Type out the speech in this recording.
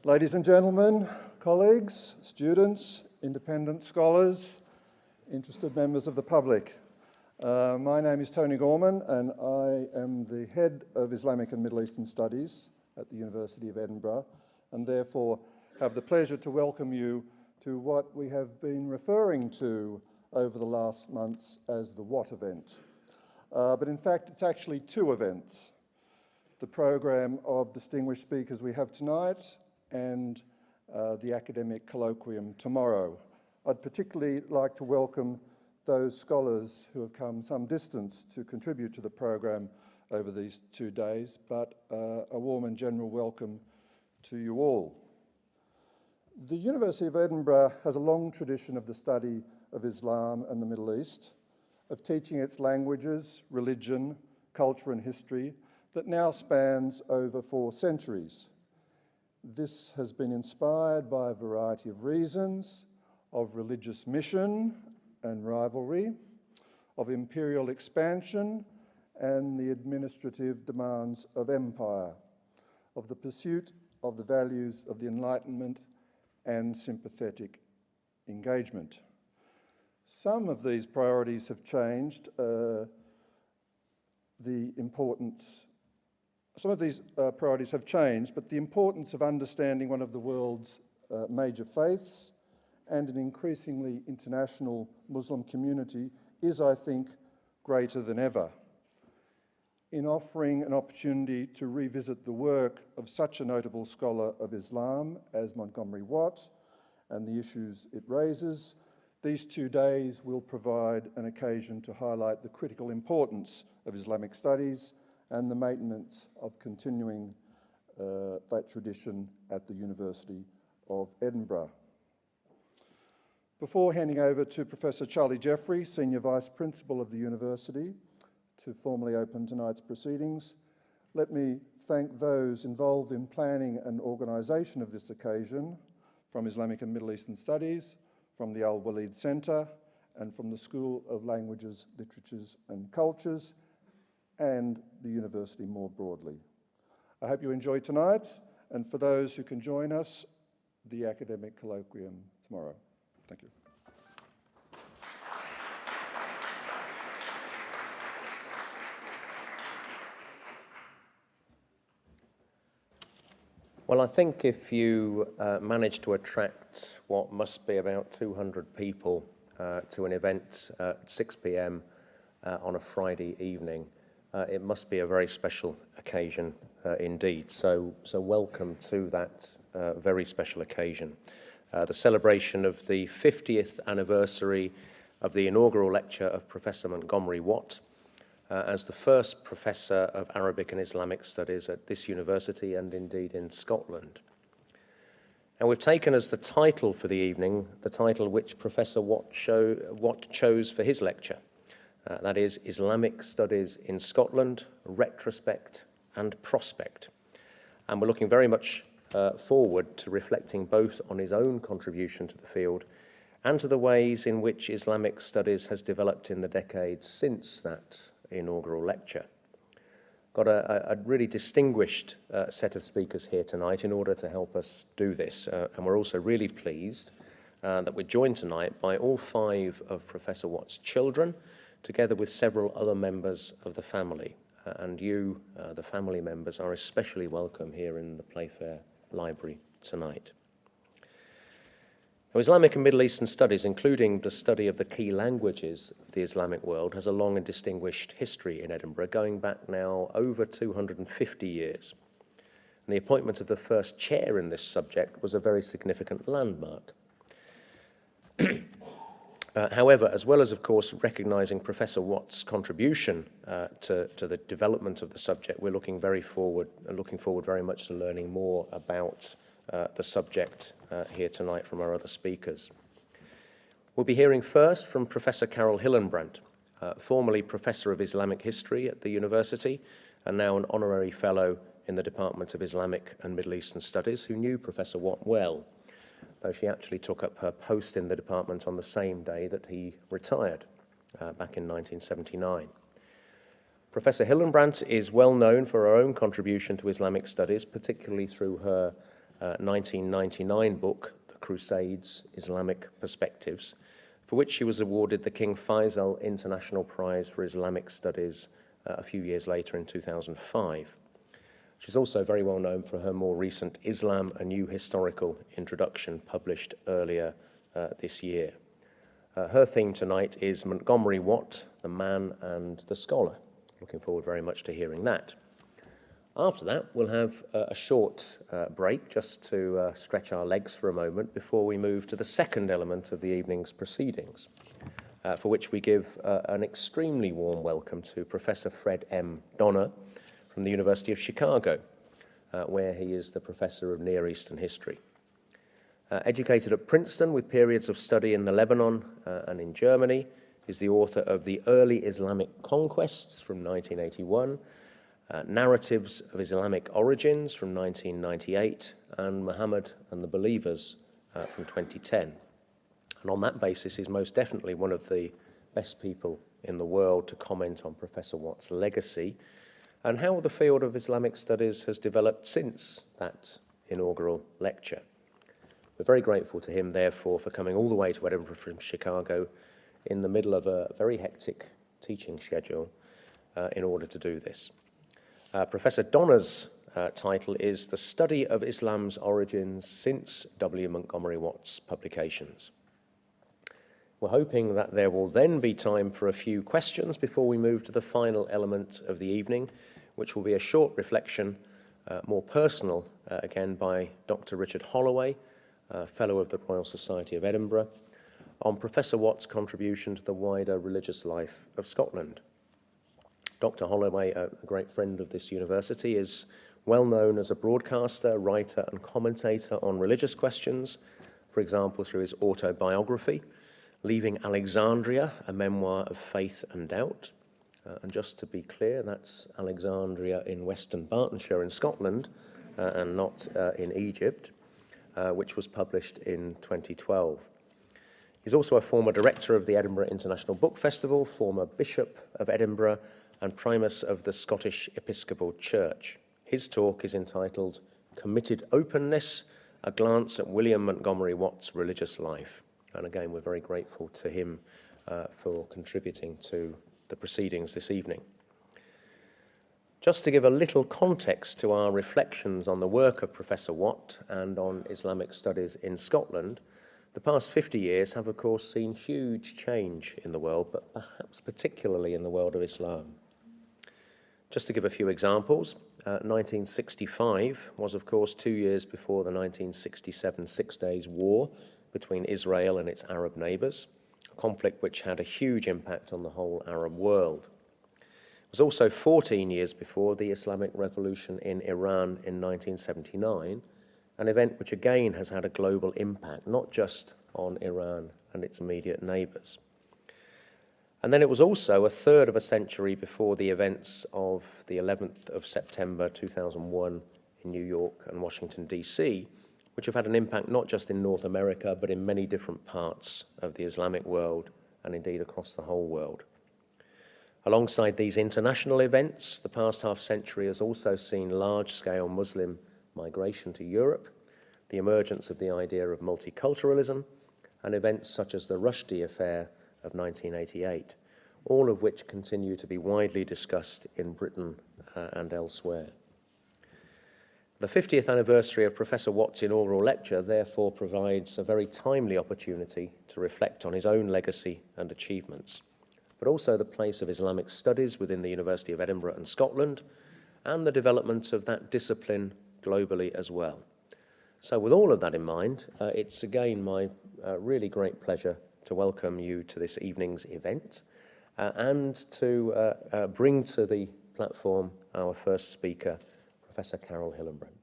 Ladies and gentlemen, colleagues, students, independent scholars, interested members of the public. My name is Tony Gorman and I am the head of Islamic and Middle Eastern Studies at the University of Edinburgh, and therefore have the pleasure to welcome you to what we have been referring to over the last months as the What event. But in fact, it's actually two events. The program of distinguished speakers we have tonight and the academic colloquium tomorrow. I'd particularly like to welcome those scholars who have come some distance to contribute to the program over these 2 days, but a warm and general welcome to you all. The University of Edinburgh has a long tradition of the study of Islam and the Middle East, of teaching its languages, religion, culture and history that now spans over 4 centuries. This has been inspired by a variety of reasons, of religious mission and rivalry, of imperial expansion and the administrative demands of empire, of the pursuit of the values of the Enlightenment and sympathetic engagement. Some of these priorities have changed. Some of these priorities have changed, but the importance of understanding one of the world's major faiths and an increasingly international Muslim community is, I think, greater than ever. In offering an opportunity to revisit the work of such a notable scholar of Islam as Montgomery Watt and the issues it raises, these 2 days will provide an occasion to highlight the critical importance of Islamic studies and the maintenance of continuing that tradition at the University of Edinburgh. Before handing over to Professor Charlie Jeffrey, Senior Vice Principal of the University, to formally open tonight's proceedings, let me thank those involved in planning and organisation of this occasion, from Islamic and Middle Eastern Studies, from the Al-Walid Centre, and from the School of Languages, Literatures and Cultures, and the university more broadly. I hope you enjoy tonight, and for those who can join us, the academic colloquium tomorrow. Thank you. Well, I think if you manage to attract what must be about 200 people to an event at 6 p.m. On a Friday evening, it must be a very special occasion indeed. So welcome to that very special occasion. The celebration of the 50th anniversary of the inaugural lecture of Professor Montgomery Watt as the first Professor of Arabic and Islamic Studies at this university and indeed in Scotland. And we've taken as the title for the evening, the title which Professor Watt chose for his lecture. That is Islamic Studies in Scotland, Retrospect and Prospect. And we're looking very much forward to reflecting both on his own contribution to the field and to the ways in which Islamic studies has developed in the decades since that inaugural lecture. Got a really distinguished set of speakers here tonight in order to help us do this. And we're also really pleased that we're joined tonight by all 5 of Professor Watt's children, together with several other members of the family. And you, the family members, are especially welcome here in the Playfair Library tonight. Now, Islamic and Middle Eastern studies, including the study of the key languages of the Islamic world, has a long and distinguished history in Edinburgh, going back now over 250 years. And the appointment of the first chair in this subject was a very significant landmark. However, as well as, of course, recognising Professor Watt's contribution to the development of the subject, we're looking forward very much to learning more about the subject here tonight from our other speakers. We'll be hearing first from Professor Carol Hillenbrand, formerly Professor of Islamic History at the university and now an honorary fellow in the Department of Islamic and Middle Eastern Studies, who knew Professor Watt well, though she actually took up her post in the department on the same day that he retired back in 1979. Professor Hillenbrand is well known for her own contribution to Islamic studies, particularly through her 1999 book, The Crusades, Islamic Perspectives, for which she was awarded the King Faisal International Prize for Islamic Studies a few years later in 2005. She's also very well known for her more recent Islam, A New Historical Introduction, published earlier this year. Her theme tonight is Montgomery Watt, the Man and the Scholar. Looking forward very much to hearing that. After that, we'll have a short break just to stretch our legs for a moment before we move to the second element of the evening's proceedings, for which we give an extremely warm welcome to Professor Fred M. Donner from the University of Chicago, where he is the Professor of Near Eastern History. Educated at Princeton with periods of study in the Lebanon and in Germany, is the author of The Early Islamic Conquests from 1981, Narratives of Islamic Origins from 1998, and Muhammad and the Believers from 2010. And on that basis, he's most definitely one of the best people in the world to comment on Professor Watt's legacy and how the field of Islamic studies has developed since that inaugural lecture. We're very grateful to him, therefore, for coming all the way to Edinburgh from Chicago in the middle of a very hectic teaching schedule in order to do this. Professor Donner's title is The Study of Islam's Origins Since W. Montgomery Watt's Publications. We're hoping that there will then be time for a few questions before we move to the final element of the evening, which will be a short reflection, more personal, again by Dr. Richard Holloway, Fellow of the Royal Society of Edinburgh, on Professor Watt's contribution to the wider religious life of Scotland. Dr. Holloway, a great friend of this university, is well known as a broadcaster, writer and commentator on religious questions, for example through his autobiography, Leaving Alexandria, a memoir of faith and doubt. And just to be clear, that's Alexandria in Western Bartonshire in Scotland and not in Egypt, which was published in 2012. He's also a former director of the Edinburgh International Book Festival, former Bishop of Edinburgh, and Primus of the Scottish Episcopal Church. His talk is entitled Committed Openness, A Glance at William Montgomery Watt's Religious Life. And again, we're very grateful to him for contributing to the proceedings this evening. Just to give a little context to our reflections on the work of Professor Watt and on Islamic studies in Scotland, the past 50 years have, of course, seen huge change in the world, but perhaps particularly in the world of Islam. Just to give a few examples, 1965 was, of course, 2 years before the 1967 Six Days War between Israel and its Arab neighbours, a conflict which had a huge impact on the whole Arab world. It was also 14 years before the Islamic Revolution in Iran in 1979, an event which again has had a global impact, not just on Iran and its immediate neighbours. And then it was also a third of a century before the events of the 11th of September 2001 in New York and Washington, D.C., which have had an impact not just in North America, but in many different parts of the Islamic world and indeed across the whole world. Alongside these international events, the past half-century has also seen large-scale Muslim migration to Europe, the emergence of the idea of multiculturalism, and events such as the Rushdie affair of 1988, all of which continue to be widely discussed in Britain and elsewhere. The 50th anniversary of Professor Watt's inaugural lecture therefore provides a very timely opportunity to reflect on his own legacy and achievements, but also the place of Islamic studies within the University of Edinburgh and Scotland, and the development of that discipline globally as well. So with all of that in mind, it's again my really great pleasure to welcome you to this evening's event and to bring to the platform our first speaker, Professor Carol Hillenbrand.